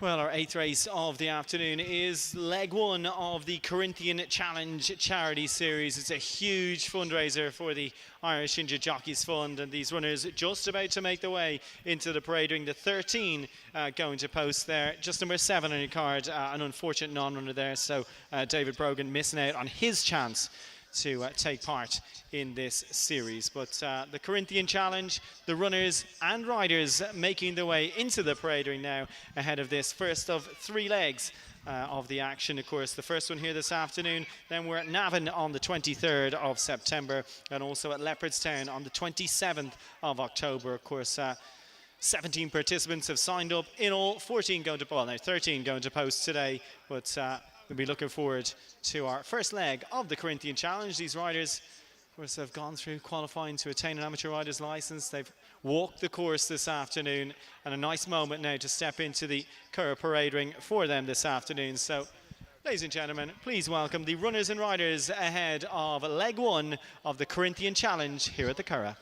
Well, our eighth race of the afternoon is leg one of the Corinthian Challenge Charity Series. It's a huge fundraiser for the Irish Injured Jockeys Fund, and these runners just about to make their way into the parade ring. The 13 going to post there. Just number 7 on your card, an unfortunate non-runner there, so David Brogan missing out on his chance to take part in this series. But the Corinthian Challenge, the runners and riders making their way into the parade ring now ahead of this first of 3 legs of the action. Of course, the first one here this afternoon, then we're at Navan on the 23rd of September and also at Leopardstown on the 27th of October. Of course, 17 participants have signed up in all, 13 going to post today, but we'll be looking forward to our first leg of the Corinthian Challenge. These riders, of course, have gone through qualifying to attain an amateur rider's license. They've walked the course this afternoon, and a nice moment now to step into the Curragh parade ring for them this afternoon. So, ladies and gentlemen, please welcome the runners and riders ahead of leg one of the Corinthian Challenge here at the Curragh.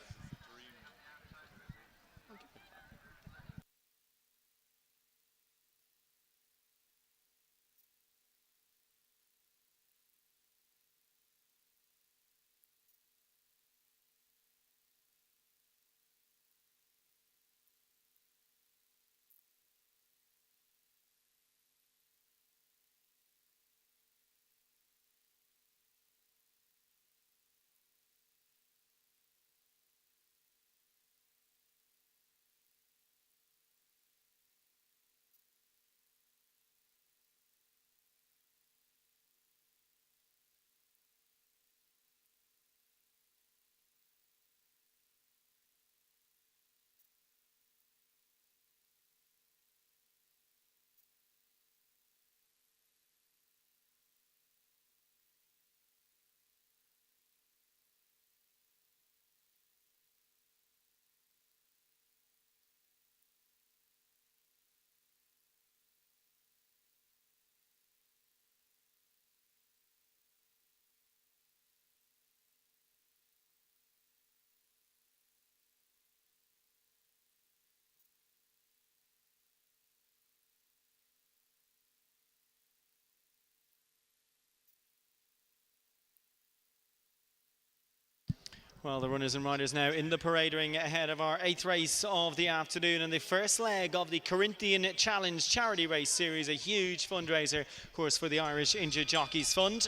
Well, the runners and riders now in the parade ring ahead of our 8th race of the afternoon and the first leg of the Corinthian Challenge Charity Race Series, a huge fundraiser, of course, for the Irish Injured Jockeys Fund.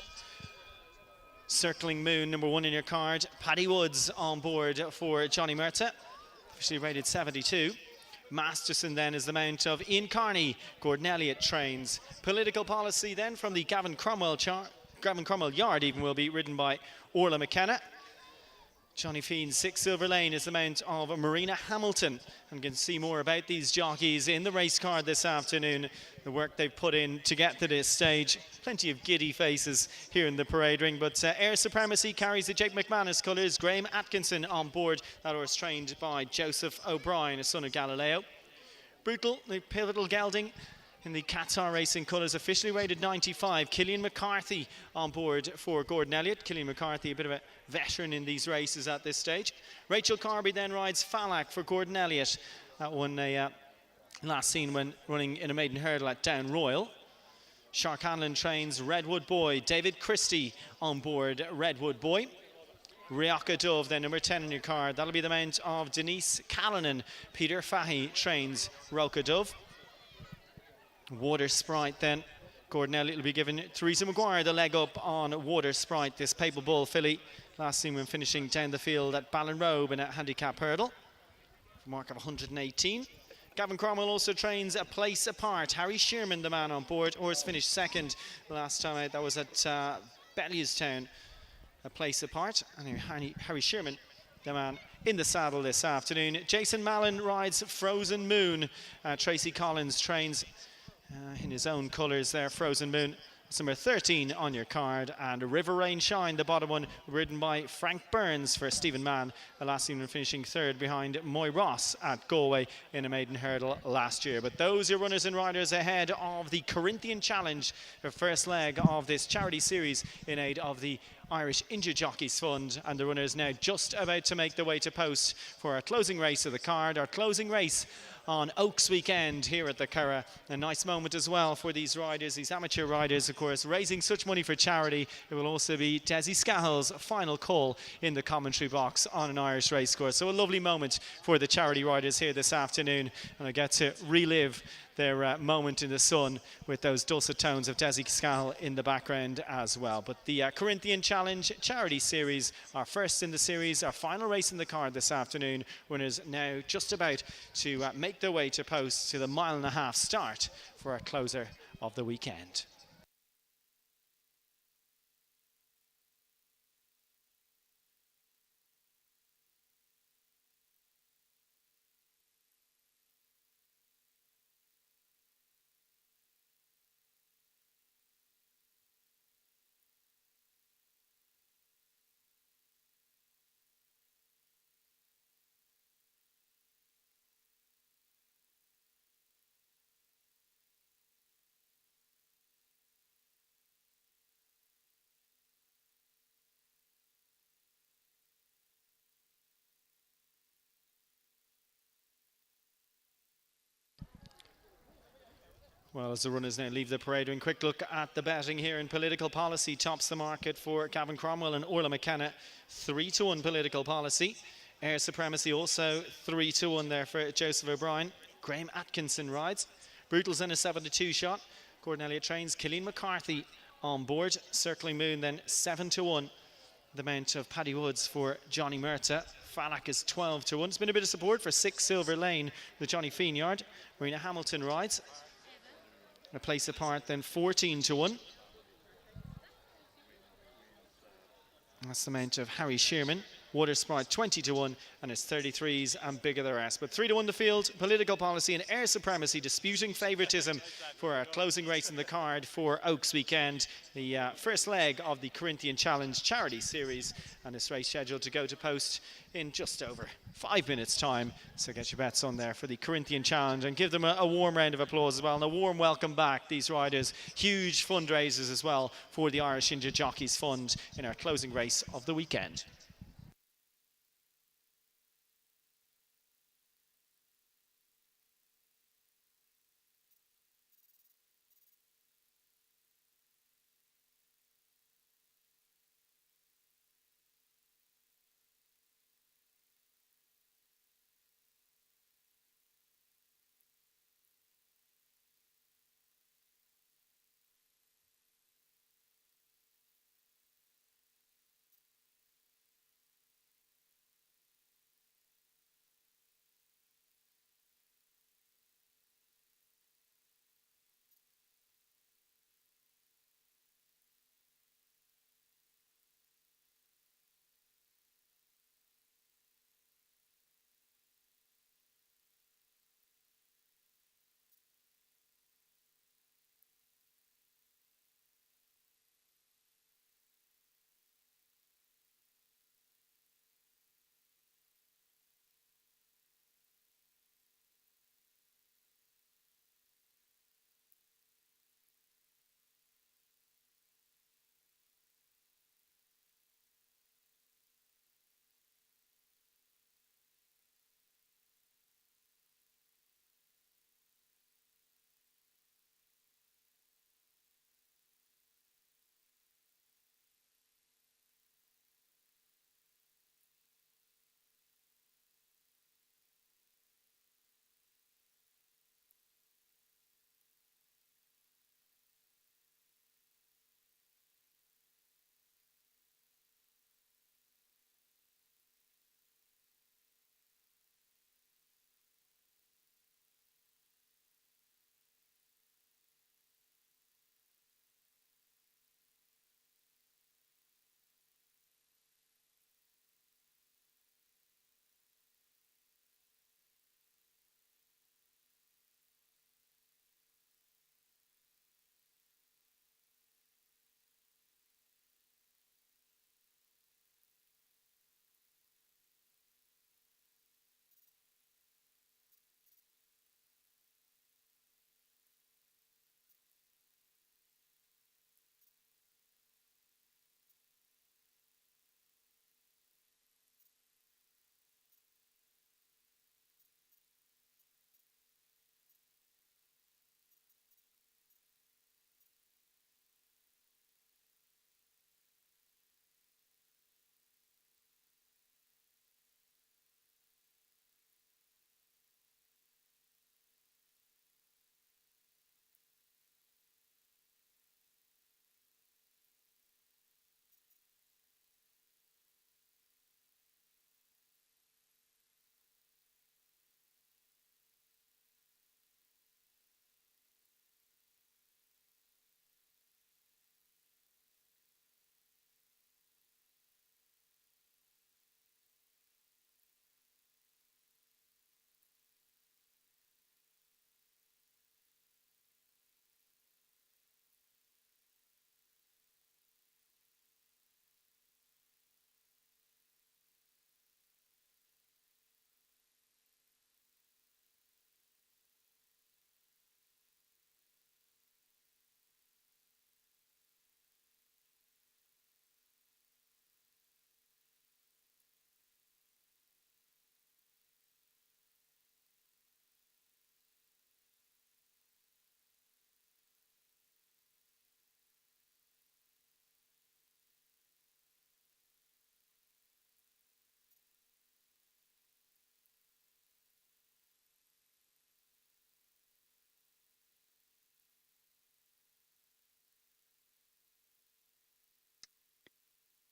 Circling Moon, number 1 in your card. Paddy Woods on board for Johnny Murtagh, officially rated 72. Masterson then is the mount of Ian Carney. Gordon Elliott trains. Political Policy then from the Gavin Cromwell Yard even will be ridden by Orla McKenna. Johnny Feen's 6 Silver Lane is the mount of Marina Hamilton. And you can see more about these jockeys in the race card this afternoon. The work they've put in to get to this stage. Plenty of giddy faces here in the parade ring. But Air Supremacy carries the Jake McManus colours. Graham Atkinson on board. That horse trained by Joseph O'Brien, a son of Galileo. Brutal, the pivotal gelding in the Qatar Racing colours, officially rated 95. Killian McCarthy on board for Gordon Elliott. Killian McCarthy, a bit of a veteran in these races at this stage. Rachel Carby then rides Falak for Gordon Elliott. That one last seen when running in a maiden hurdle at Down Royal. Shark Hanlon trains Redwood Boy. David Christie on board Redwood Boy. Riaka Dove, then number 10 in your card. That'll be the mount of Denise Callanan. Peter Fahy trains Roka Dove. Water Sprite then. Gordon Elliott will be giving Theresa Maguire the leg up on Water Sprite, this Papal Bull filly. Last seen when finishing down the field at Ballinrobe in a handicap hurdle. Mark of 118. Gavin Cromwell also trains A Place Apart. Harry Shearman, the man on board. Horse finished second last time out. That was at Bellewstown. A Place Apart. And Harry Shearman, the man in the saddle this afternoon. Jason Mallon rides Frozen Moon. Tracy Collins trains in his own colours there, Frozen Moon. It's number 13 on your card. And River Rain Shine, the bottom one, ridden by Frank Burns for Stephen Mann. The last season finishing third behind Moy Ross at Galway in a maiden hurdle last year. But those are runners and riders ahead of the Corinthian Challenge, the first leg of this charity series in aid of the Irish Injured Jockeys Fund. And the runners now just about to make their way to post for our closing race of the card, our closing race on Oaks weekend here at the Curragh. A nice moment as well for these riders, these amateur riders, of course, raising such money for charity. It will also be Desi Scahill's final call in the commentary box on an Irish racecourse. So a lovely moment for the charity riders here this afternoon, and I get to relive their moment in the sun with those dulcet tones of Desi Scahill in the background as well. But the Corinthian Challenge Charity Series, our first in the series, our final race in the card this afternoon. Winners now just about to make their way to post to the 1.5 mile start for our closer of the weekend. Well, as the runners now leave the parade, and quick look at the betting here in political policy. Tops the market for Gavin Cromwell and Orla McKenna. 3-1 political policy. Air Supremacy also 3-1 there for Joseph O'Brien. Graham Atkinson rides. Brutal's in a 7-2 shot. Gordon Elliott trains. Killeen McCarthy on board. Circling Moon then 7-1. The mount of Paddy Woods for Johnny Murtagh. Falak is 12-1. There's been a bit of support for 6 Silver Lane with Johnny Feenyard. Marina Hamilton rides. A place apart then 14-1. That's the mount of Harry Shearman. Water Sprite 20-1, and it's 33s and bigger the rest. But 3-1 the field, political policy and Air Supremacy disputing favouritism for our closing race in the card for Oaks weekend. The first leg of the Corinthian Challenge Charity Series, and this race scheduled to go to post in just over 5 minutes time. So get your bets on there for the Corinthian Challenge and give them a warm round of applause as well, and a warm welcome back, these riders. Huge fundraisers as well for the Irish Injured Jockeys Fund in our closing race of the weekend.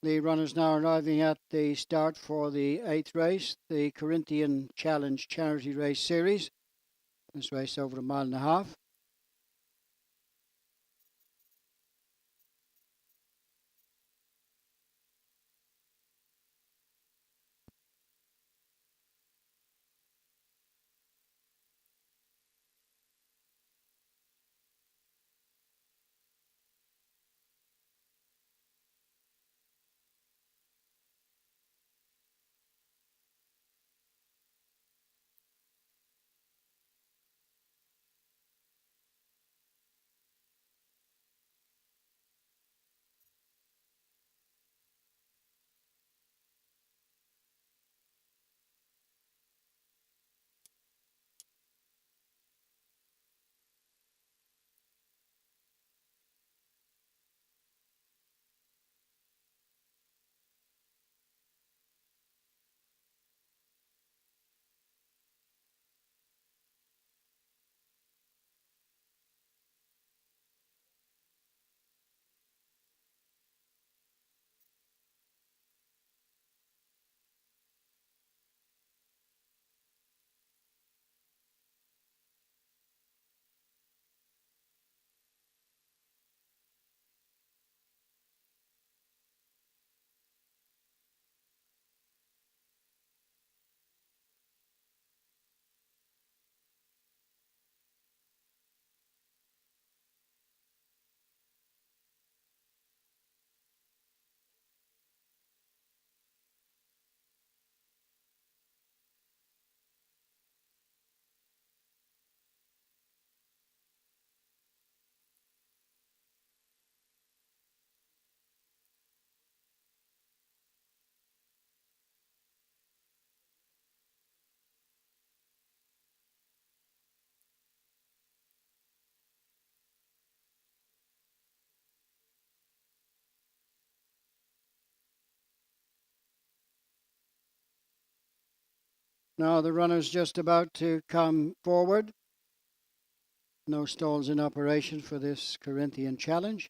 The runners now arriving at the start for the 8th race, the Corinthian Challenge Charity Race Series. This race over a mile and a half. Now the runners just about to come forward. No stalls in operation for this Corinthian Challenge.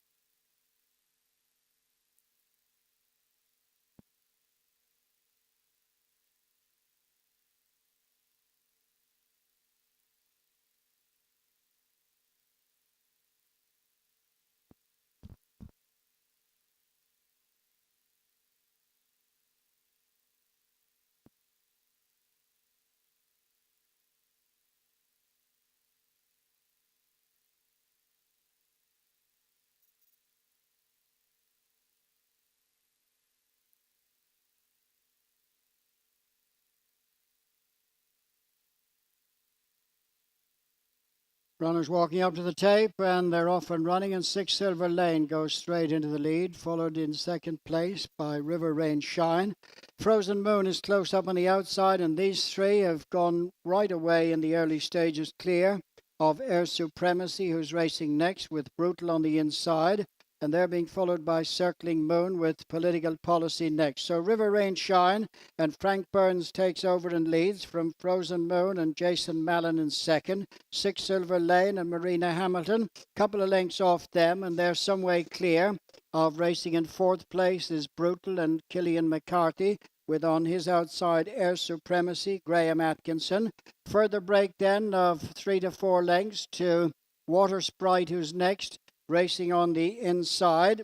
Runners walking up to the tape, and they're off and running, and Six Silver Lane goes straight into the lead, followed in second place by River Rain Shine. Frozen Moon is close up on the outside, and these three have gone right away in the early stages clear of Air Supremacy, who's racing next with Brutal on the inside, and they're being followed by Circling Moon with Political Policy next. So River Rain Shine and Frank Burns takes over and leads from Frozen Moon and Jason Mallon in second. Six Silver Lane and Marina Hamilton, couple of lengths off them, and they're some way clear of racing in fourth place is Brutal and Killian McCarthy, with on his outside Air Supremacy, Graham Atkinson. Further break then of 3 to 4 lengths to Water Sprite, who's next, racing on the inside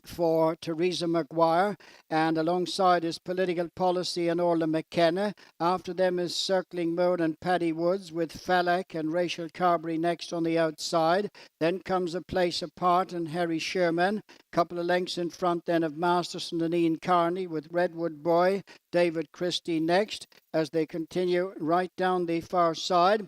for Teresa Maguire, and alongside is Political Policy and Orla McKenna. After them is Circling Moon and Paddy Woods, with Falak and Rachel Carberry next on the outside. Then comes A Place Apart and Harry Sherman. Couple of lengths in front then of Masterson and Ian Carney, with Redwood Boy, David Christie next, as they continue right down the far side.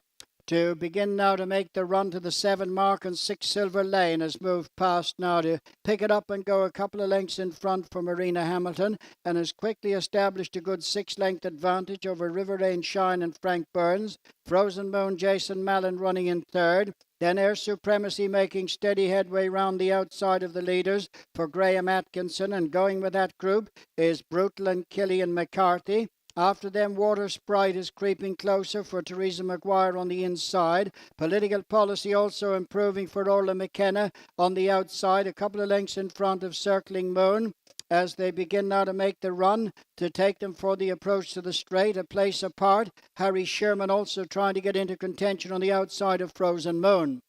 To begin now to make the run to the 7 mark, and Six Silver Lane has moved past now to pick it up and go a couple of lengths in front for Marina Hamilton, and has quickly established a good 6-length advantage over River Rain Shine and Frank Burns. Frozen Moon, Jason Mallon running in third. Then Air Supremacy making steady headway round the outside of the leaders for Graham Atkinson, and going with that group is Brutal and Killian McCarthy. After them, Water Sprite is creeping closer for Teresa Maguire on the inside. Political Policy also improving for Orla McKenna on the outside, a couple of lengths in front of Circling Moon. as they begin now to make the run to take them for the approach to the straight, a place apart. Harry Sherman also trying to get into contention on the outside of Frozen Moon.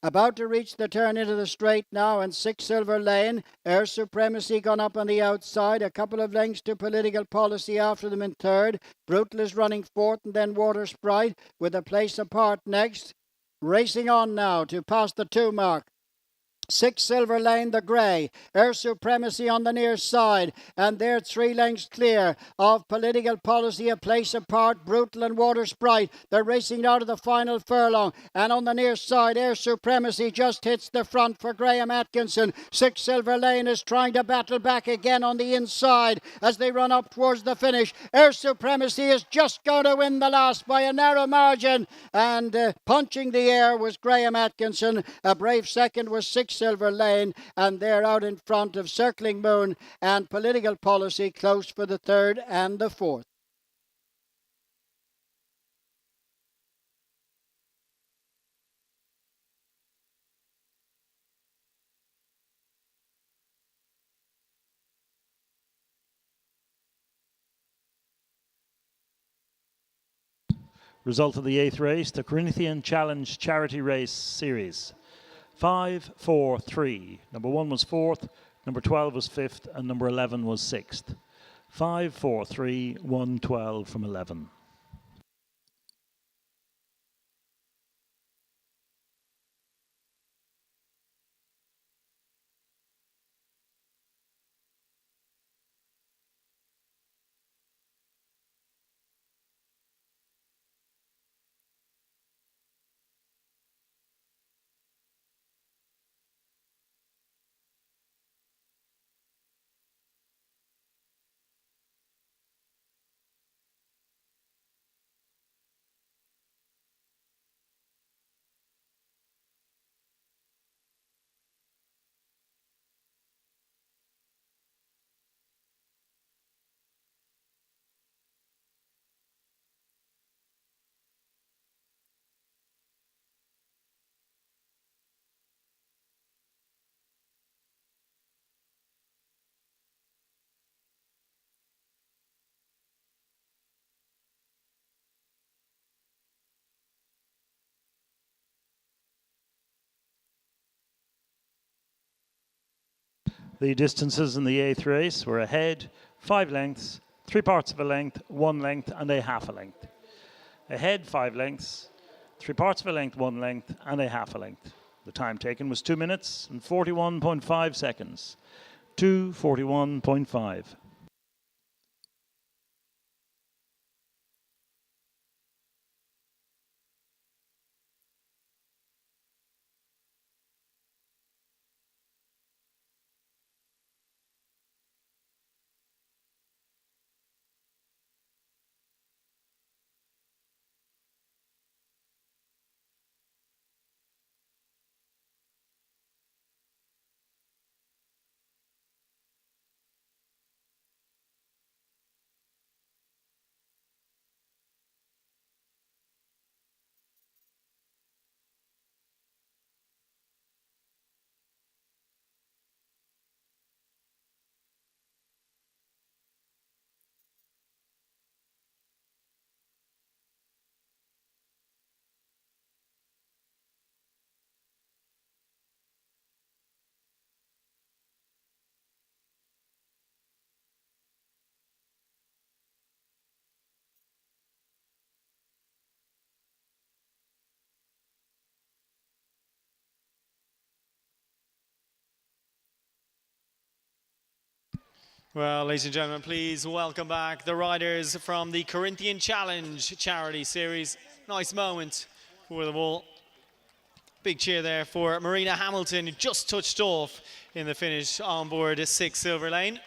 About to reach the turn into the straight now, and 6 Silver Lane. Air Supremacy gone up on the outside. A couple of lengths to Political Policy after them in third. Brutal is running fourth, and then Water Sprite with a place apart next. Racing on now to pass the 2 mark. 6 Silver Lane, the grey. Air Supremacy on the near side. And they're 3 lengths clear of Political Policy, a place apart. Brutal and Water Sprite. They're racing out of the final furlong. And on the near side, Air Supremacy just hits the front for Graham Atkinson. 6 Silver Lane is trying to battle back again on the inside as they run up towards the finish. Air Supremacy is just going to win the last by a narrow margin. And punching the air was Graham Atkinson. A brave second was 6 Silver Lane, and they're out in front of Circling Moon and Political Policy close for the third and the fourth. Result of the 8th race, the Corinthian Challenge Charity Race Series. 5, 4, 3. Number 1 was 4th, number 12 was 5th, and number 11 was 6th. 5, 4, 3, 1, 12 from 11. The distances in the 8th race were ahead, 5 lengths, 3 parts of a length, 1 length, and a half a length. Ahead, 5 lengths, 3 parts of a length, 1 length, and a half a length. The time taken was 2 minutes and 41.5 seconds. 2:41.5. Well, ladies and gentlemen, please welcome back the riders from the Corinthian Challenge Charity Series. Nice moment for them all. Big cheer there for Marina Hamilton, who just touched off in the finish on board 6 Silver Lane.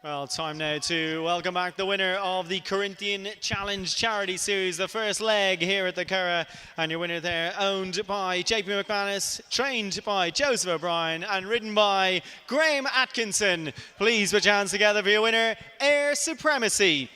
Well, time now to welcome back the winner of the Corinthian Challenge Charity Series, the first leg here at the Curragh. And your winner there, owned by JP McManus, trained by Joseph O'Brien, and ridden by Graham Atkinson. Please put your hands together for your winner, Air Supremacy.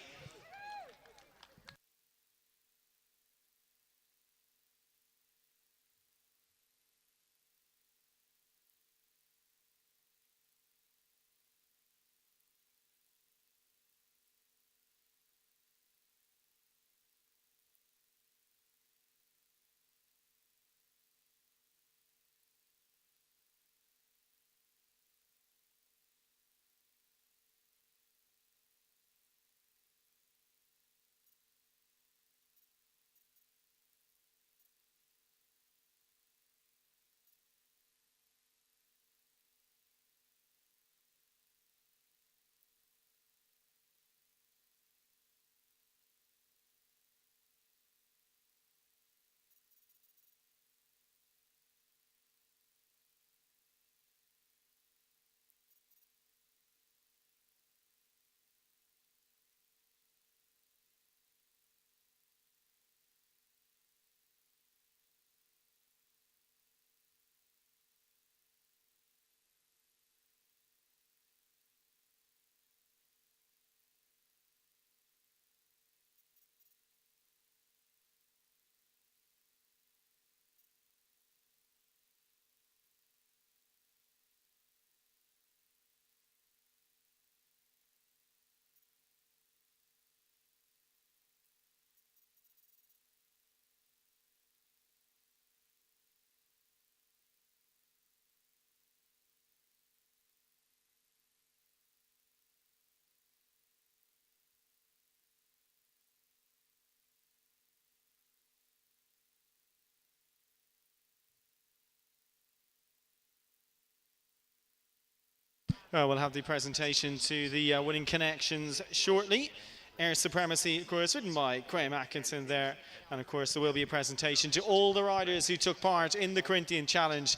We'll have the presentation to the winning connections shortly. Air Supremacy, of course, written by Graham Atkinson there. And of course, there will be a presentation to all the riders who took part in the Corinthian Challenge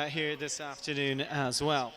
here this afternoon as well.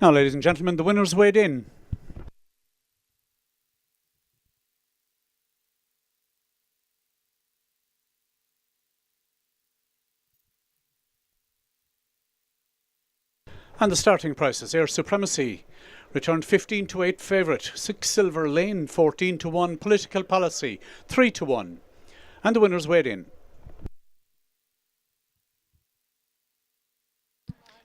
Now, ladies and gentlemen, the winners weighed in. And the starting prices: Air Supremacy returned 15-8 favourite, 6 Silver Lane 14-1, Political Policy 3-1, and the winners weighed in.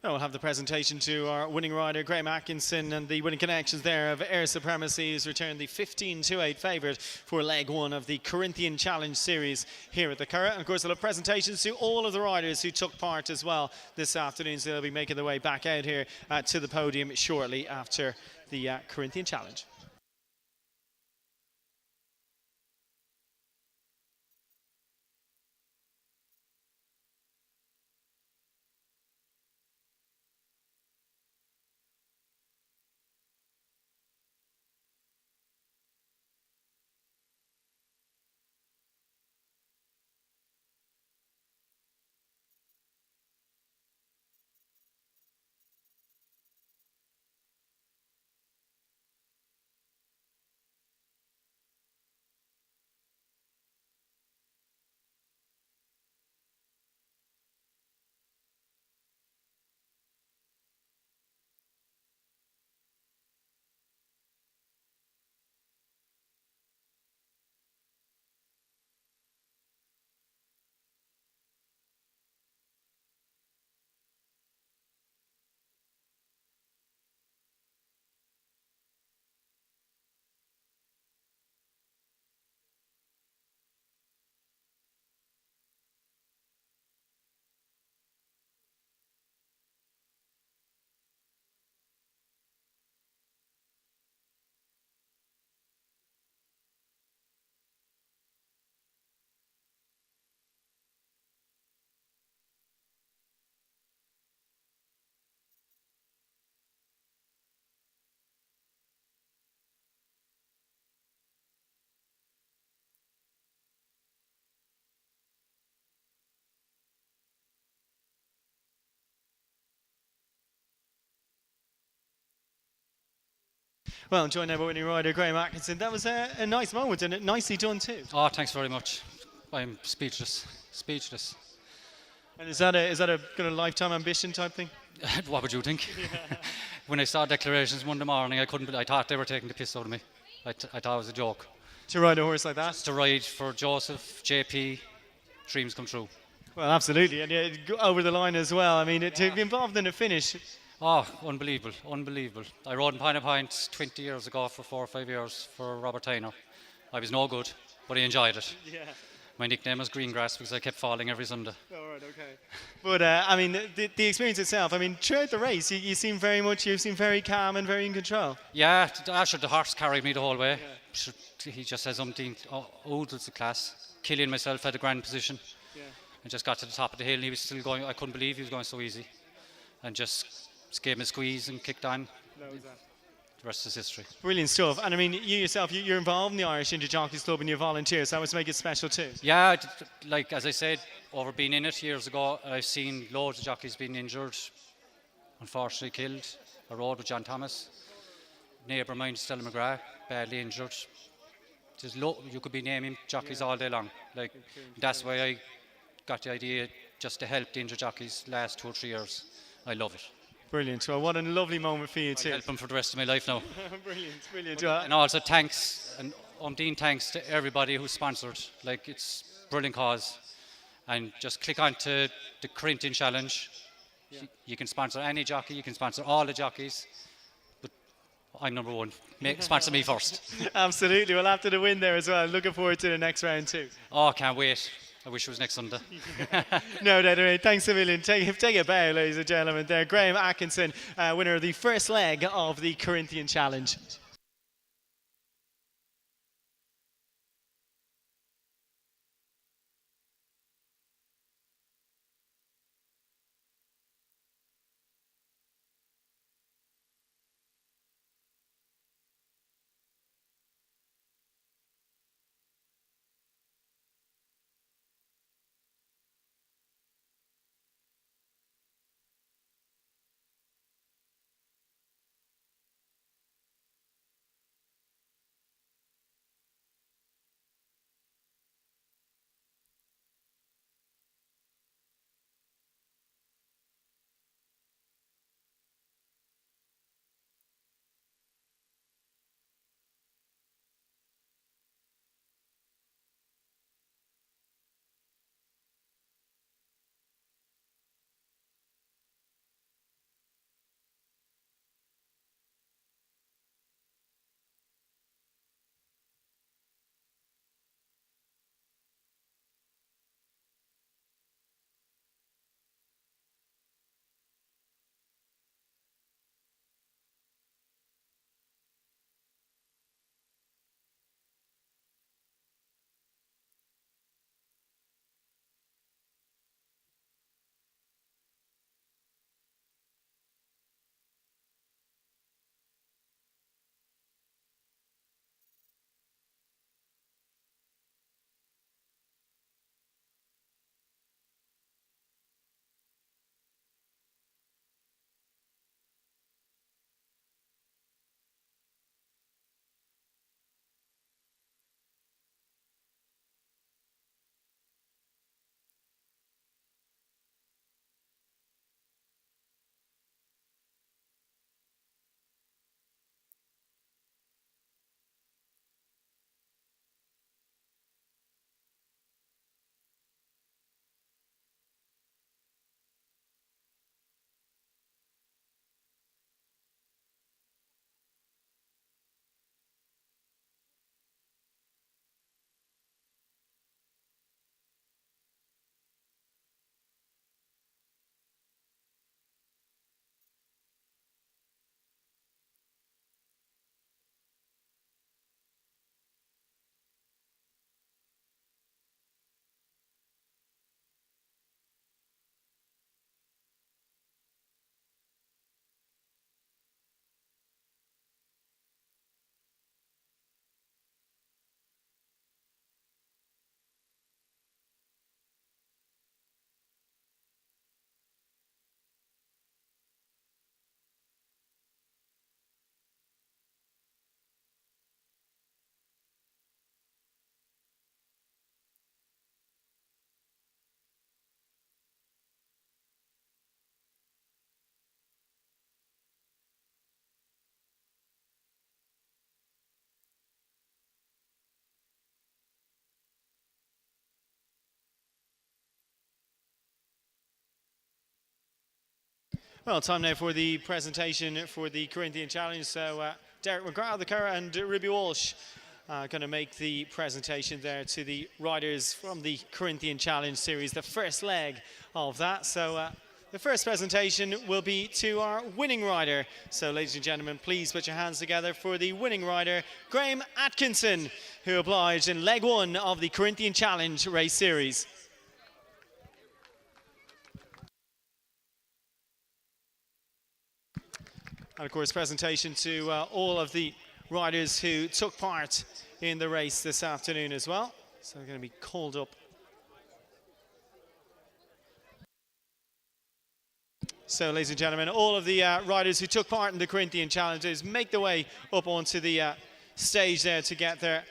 We'll have the presentation to our winning rider, Graham Atkinson, and the winning connections there of Air Supremacy, who's returned the 15-8 favourite for leg one of the Corinthian Challenge Series here at the Curragh. And of course, we'll have presentations to all of the riders who took part as well this afternoon, so they'll be making their way back out here to the podium shortly after the Corinthian Challenge. Well, joined now by winning rider Graham Atkinson. That was a nice moment and nicely done too. Oh, thanks very much. I'm speechless. Speechless. And is that a kind of lifetime ambition type thing? What would you think? When I saw declarations Monday morning, I thought they were taking the piss out of me. I thought it was a joke. To ride a horse like that? To ride for Joseph, JP, dreams come true. Well, absolutely, and yeah, go over the line as well. I mean, to be involved in a finish. Oh, unbelievable, unbelievable. I rode in Point 20 years ago for 4 or 5 years for Robert Tyner. I was no good, but I enjoyed it. Yeah. My nickname was Greengrass because I kept falling every Sunday. All right, okay. But I mean, the experience itself. I mean, throughout the race, you seem very calm and very in control. Yeah, actually the horse carried me the whole way. He just has something. Oodles of class. Killian myself had a grand position. Yeah. I just got to the top of the hill and he was still going. I couldn't believe he was going so easy, and just gave him a squeeze and kicked on. That was that. The rest is history. Brilliant stuff. And I mean, you yourself, you're involved in the Irish Interjockeys Club and you volunteer, so that must make it special too. Yeah, like as I said, over being in it years ago, I've seen loads of jockeys being injured, unfortunately killed. I rode with John Thomas, neighbour of mine, Stella McGrath, badly injured. You could be naming jockeys all day long. Like that's why I got the idea just to help the injured jockeys last 2 or 3 years. I love it. Brilliant. Well, what a lovely moment for you I'll too. help them for the rest of my life now. Brilliant. And also thanks, and thanks to everybody who sponsored. Like it's a brilliant cause. And just click on to the Corinthian Challenge. Yeah. You can sponsor any jockey, you can sponsor all the jockeys. But I'm number one. Sponsor me first. Absolutely. Well, after the win there as well, looking forward to the next round too. Oh, can't wait. I wish it was next Sunday. No doubt. Anyway, thanks a million. Take a bow, ladies and gentlemen. There, Graham Atkinson, winner of the first leg of the Corinthian Challenge. Well, time now for the presentation for the Corinthian Challenge. So Derek McGrath, the Curragh, and Ruby Walsh going to make the presentation there to the riders from the Corinthian Challenge series, the first leg of that. So the first presentation will be to our winning rider. So ladies and gentlemen, please put your hands together for the winning rider, Graham Atkinson, who obliged in leg one of the Corinthian Challenge race series. And of course, presentation to all of the riders who took part in the race this afternoon as well. So they're going to be called up. So ladies and gentlemen, all of the riders who took part in the Corinthian Challenges make their way up onto the stage there to get their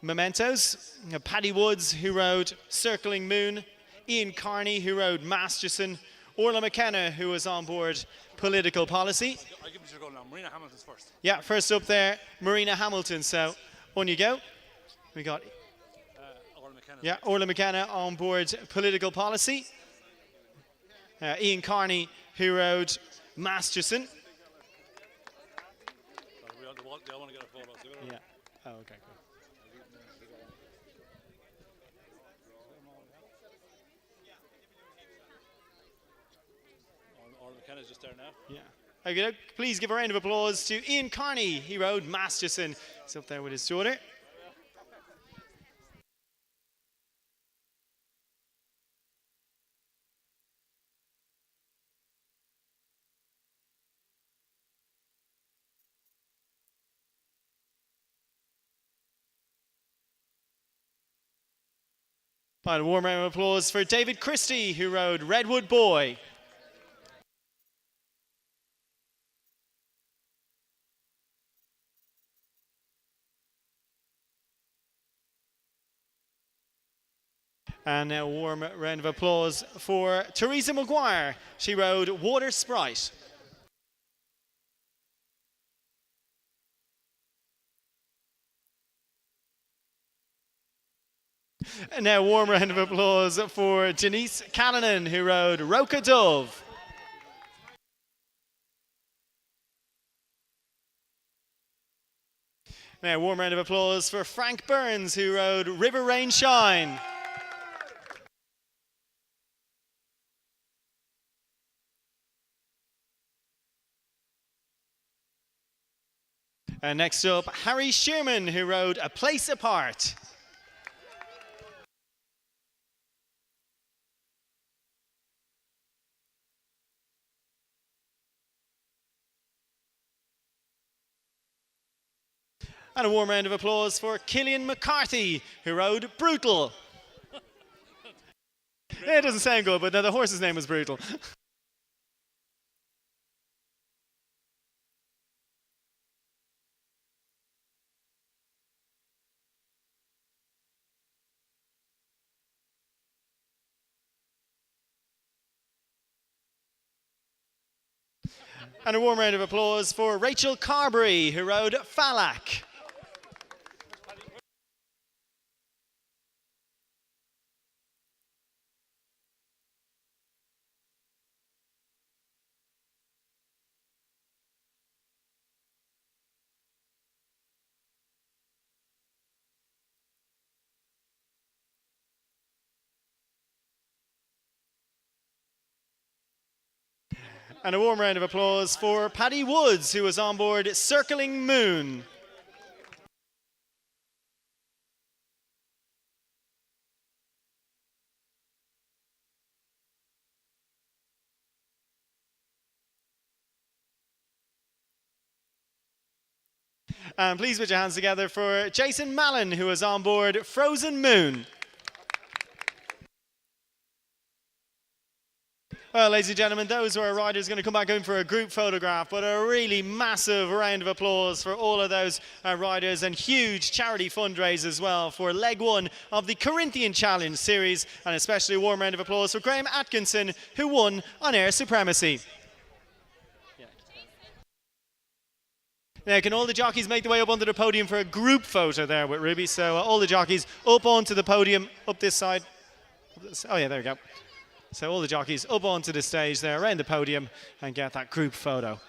mementos. Paddy Woods, who rode Circling Moon, Ian Carney, who rode Masterson, Orla McKenna, who was on board Political Policy. I'll give it a go now. Marina Hamilton's first. Yeah, first up there, Marina Hamilton. So on you go. We got Orla McKenna. yeah, Orla McKenna on board Political Policy. Ian Carney, who rode Masterson. They all want to get a photo. So Yeah. Oh, okay, cool. Orla McKenna's just there now. Yeah. Okay, please give a round of applause to Ian Carney. He rode Masterson. He's up there with his daughter. And a warm round of applause for David Christie, who rode Redwood Boy. And now a warm round of applause for Teresa Maguire. She rode Water Sprite. And now a warm round of applause for Denise Callanan, who rode Roca Dove. Now a warm round of applause for Frank Burns, who rode River Rain Shine. And next up, Harry Shearman, who rode A Place Apart. And a warm round of applause for Killian McCarthy, who rode Brutal. It doesn't sound good, but no, the horse's name was Brutal. And a warm round of applause for Rachel Carberry, who rode Falak. And a warm round of applause for Paddy Woods, who was on board Circling Moon. And please put your hands together for Jason Mallon, who was on board Frozen Moon. Well, ladies and gentlemen, those were our riders going to come back in for a group photograph, but a really massive round of applause for all of those riders, and huge charity fundraise as well for leg one of the Corinthian Challenge series, and especially a warm round of applause for Graham Atkinson, who won on air supremacy. Now, can all the jockeys make their way up onto the podium for a group photo there with Ruby? So all the jockeys up onto the podium, up this side. Oh yeah, there we go. So all the jockeys up onto the stage there around the podium and get that group photo.